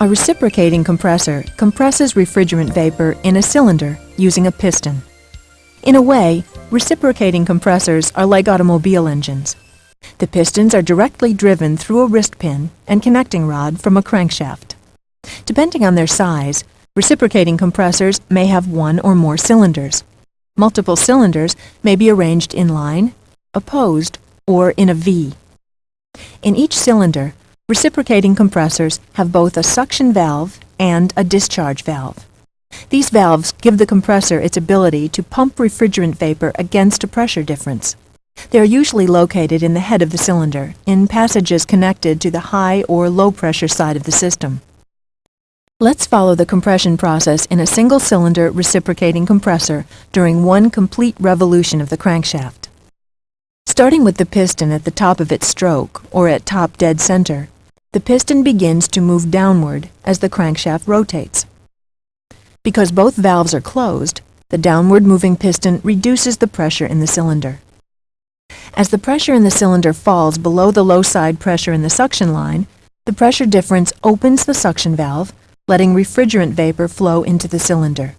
A reciprocating compressor compresses refrigerant vapor in a cylinder using a piston. In a way, reciprocating compressors are like automobile engines. The pistons are directly driven through a wrist pin and connecting rod from a crankshaft. Depending on their size, reciprocating compressors may have one or more cylinders. Multiple cylinders may be arranged in line, opposed, or in a V. In each cylinder, reciprocating compressors have both a suction valve and a discharge valve. These valves give the compressor its ability to pump refrigerant vapor against a pressure difference. They are usually located in the head of the cylinder, in passages connected to the high or low pressure side of the system. Let's follow the compression process in a single-cylinder reciprocating compressor during one complete revolution of the crankshaft. Starting with the piston at the top of its stroke, or at top dead center, the piston begins to move downward as the crankshaft rotates. Because both valves are closed, the downward moving piston reduces the pressure in the cylinder. As the pressure in the cylinder falls below the low side pressure in the suction line, the pressure difference opens the suction valve, letting refrigerant vapor flow into the cylinder.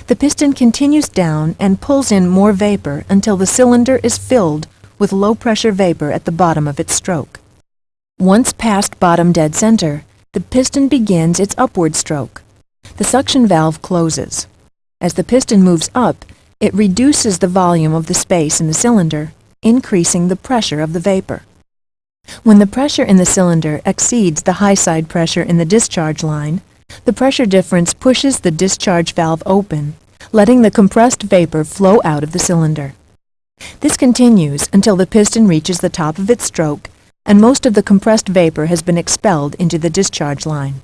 The piston continues down and pulls in more vapor until the cylinder is filled with low-pressure vapor at the bottom of its stroke. Once past bottom dead center, the piston begins its upward stroke. The suction valve closes. As the piston moves up, it reduces the volume of the space in the cylinder, increasing the pressure of the vapor. When the pressure in the cylinder exceeds the high side pressure in the discharge line, the pressure difference pushes the discharge valve open, letting the compressed vapor flow out of the cylinder. This continues until the piston reaches the top of its stroke and most of the compressed vapor has been expelled into the discharge line.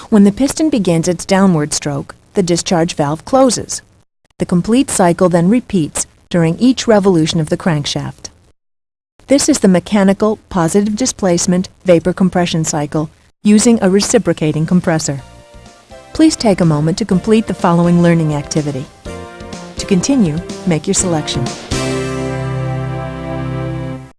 When the piston begins its downward stroke, the discharge valve closes. The complete cycle then repeats during each revolution of the crankshaft. This is the mechanical positive displacement vapor compression cycle using a reciprocating compressor. Please take a moment to complete the following learning activity. To continue, make your selection.